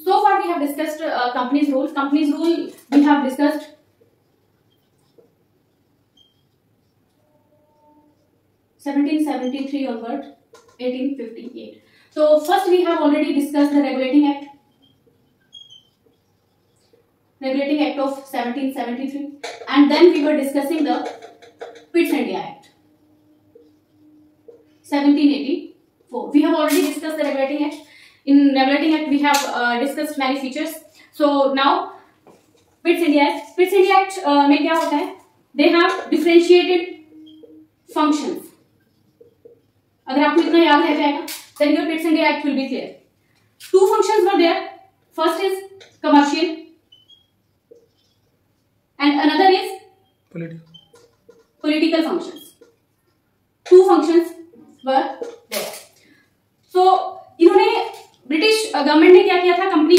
So far we have discussed company's rules. Company's rule we have discussed (1773) onward, 1858. So first we have already discussed the Regulating Act of 1773, and then we were discussing the Pitt's India Act 1784. We have already discussed the Regulating Act. In Regulating Act we have discussed many features. So now Pitt's India Act. Pitt's India Act में क्या होता है? They have differentiated functions. अगर आपको इतना याद रह जाएगा, then your Pitt's India Act will be clear. Two functions were there. First is commercial, and another is political functions. Two functions were there. So इन्होंने ब्रिटिश गवर्नमेंट ने क्या किया था, कंपनी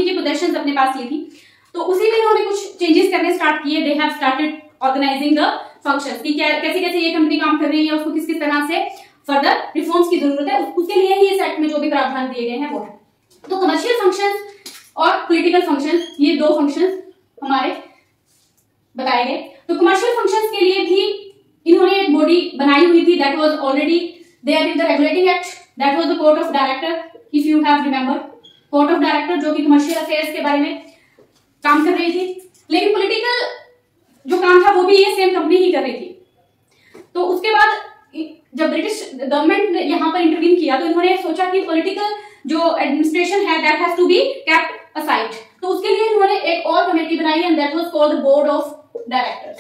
की पोजेशंस अपने पास ली थी, तो उसी में इन्होंने कुछ चेंजेस करने स्टार्ट किए. They have started organizing the functions कि कैसे कैसे ये कंपनी काम कर रही है, उसको किस किस तरह से फर्दर रिफॉर्म्स की जरूरत है, उसके लिए ही इस एक्ट में जो भी प्रावधान दिए गए हैं वो है. तो कमर्शियल फंक्शंस और पॉलिटिकल फंक्शंस, ये दो फंक्शंस हमारे बताए गए. तो कमर्शियल फंक्शंस के लिए भी इन्होंने एक बॉडी बनाई हुई थी. That was already there in the regulating act. That was the court of director, if you have remember. Court of director जो कि कमर्शियल अफेयर्स के बारे में काम कर रही थी, लेकिन पॉलिटिकल जो काम था वो भी ये सेम कंपनी ही कर रही थी. तो उसके बाद जब ब्रिटिश गवर्नमेंट ने यहाँ पर इंटरवीन किया, तो इन्होंने सोचा कि पॉलिटिकल जो एडमिनिस्ट्रेशन है that has to be kept aside. तो उसके लिए इन्होंने एक और कमेटी बनाई and that was called the board of directors.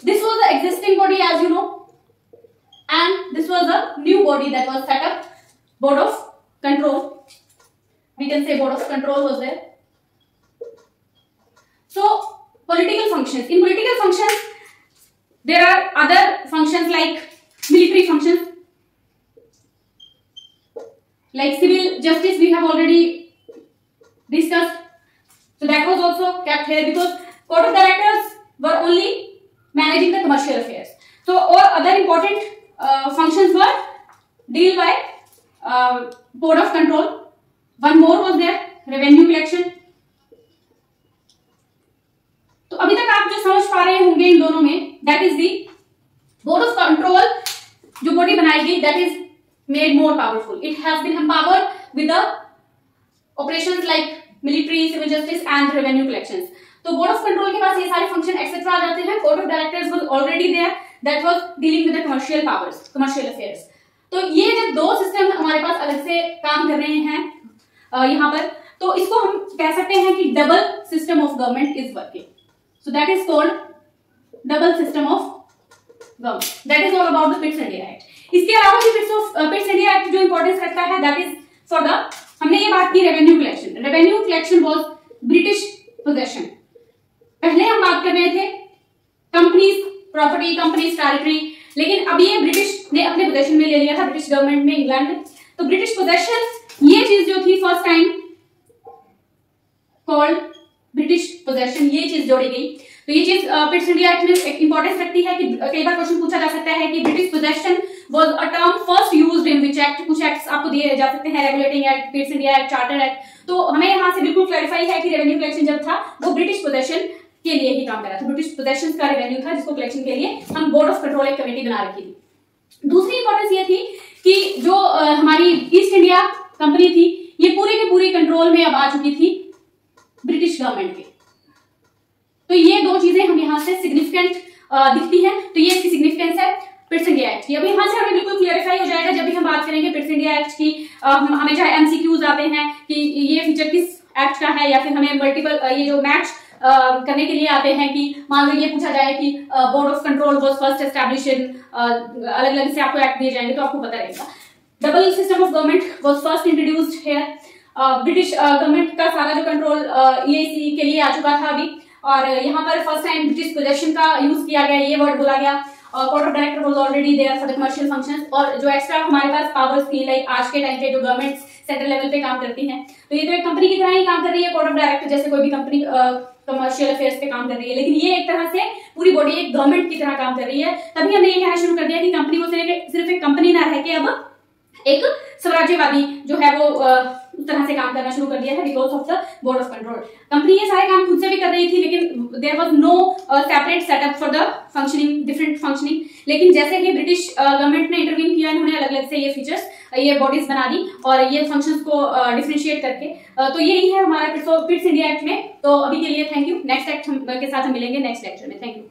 This was the existing body as you know, and this was a new body that was set up, board of control. We can say board of control was there. So political functions. In political functions there are other functions like military functions, like civil justice we have already discussed. So that was also kept here because court of directors were only managing the commercial affairs. So all other important functions were deal by board of control. One more was there, revenue collection. तो अभी तक आप जो समझ पा रहे होंगे इन दोनों में, that is the board of control जो बॉडी बनाई गई, that is made more powerful. It has been empowered with the operations like military, civil justice and revenue collections. तो board of control के पास ये सारे फंक्शन एक्सेट्रा आ जाते हैं. court of directors was already there, that was dealing with the commercial powers, commercial affairs. तो ये जब दो सिस्टम हमारे पास अलग से काम कर रहे हैं यहाँ पर, तो इसको हम कह सकते हैं कि double system of government is working. So that is called double system of government. That is all about the Pitt's India act. इसके अलावा भी पिट्स इंडिया एक्ट जो इंपॉर्टेंस रखता है, दैट इज फॉर द, हमने ये बात की revenue collection. Revenue collection was British possession. पहले हम बात कर रहे थे कंपनीज प्रॉपर्टी, कंपनीज टेरिटरी, लेकिन अब ये ब्रिटिश ने अपने पोजेशन में ले लिया था, ब्रिटिश गवर्नमेंट में, इंग्लैंड में. तो ब्रिटिश पोजेशन ये चीज जो थी first time called British possession, ये चीज जोड़ी गई. तो ये चीज पिट्स इंडिया एक्ट में इंपॉर्टेंस रखती है कि कई बार क्वेश्चन पूछा जा सकता है कि British possession was a term first used in which act. कुछ एक्ट्स आपको दिए जा सकते हैं, regulating act, Pitt's India act, charter act. तो हमें यहाँ से बिल्कुल क्लैरिफाई है कि रेवेन्यू कलेक्शन जब था वो ब्रिटिश पोजेशन के लिए ही काम कर रहा था. ब्रिटिश पोजेशंस का रेवेन्यू था जिसको कलेक्शन के लिए हम बोर्ड ऑफ कंट्रोल एक कमेटी बना रखी थी. दूसरी इंपॉर्टेंस ये थी कि जो हमारी ईस्ट इंडिया कंपनी थी, ये पूरे के पूरे कंट्रोल में अब आ चुकी थी ब्रिटिश गवर्नमेंट के. तो ये दो चीजें हम यहाँ से सिग्निफिकेंट दिखती हैं. तो ये इसकी सिग्निफिकेंस है पिट्स इंडिया एक्ट की. अब यहाँ से हमें बिल्कुल क्लियरिफाई हो जाएगा जब भी हम बात करेंगे पिट्स इंडिया एक्ट की. हमें चाहे एमसीक्यूज आते हैं कि ये फीचर किस एक्ट का है, या फिर हमें मल्टीपल ये जो मैच करने के लिए आते हैं कि मान लो ये पूछा जाए कि board of control was first establish in, अलग अलग से आपको एक्ट दिए जाएंगे तो आपको पता रहेगा. Double system of government was first introduced here. British government का सारा जो कंट्रोल ईएसी के लिए आ चुका था अभी, और यहाँ पर फर्स्ट टाइम ब्रिटिश पोजेशन का यूज किया गया, ये वर्ड बोला गया. Court of director was already there for the commercial functions. और जो एक्स्ट्रा हमारे पास पावर्स थी, लाइक आज के टाइम पे जो गवर्नमेंट सेंट्रल लेवल पे काम करती हैं, तो ये तो एक कंपनी की तरह ही काम कर रही है. कोर्ट ऑफ डायरेक्टर जैसे कोई भी कंपनी कमर्शियल अफेयर्स पे काम कर रही है, लेकिन ये एक तरह से पूरी बॉडी एक गवर्नमेंट की तरह काम कर रही है. तभी हमने ये कहना शुरू कर दिया कि कंपनी को सिर्फ एक कंपनी ना रह के अब एक स्वराज्यवादी जो है वो उस तरह से काम करना शुरू कर दिया है because of the board of control. Company ये सारे काम खुद से भी कर रही थी, लेकिन there was no separate setup for the functioning, different functioning. लेकिन जैसे ही ब्रिटिश गवर्नमेंट ने इंटरवीन किया, इन्होंने अलग अलग से ये फीचर्स, ये बॉडीज बना दी और ये फंक्शंस को डिफरेंशिएट करके। तो यही है हमारा पिट्स इंडिया एक्ट में। तो अभी के लिए थैंक यू। नेक्स्ट एक्ट के साथ हम मिलेंगे नेक्स्ट लेक्चर में। Thank you.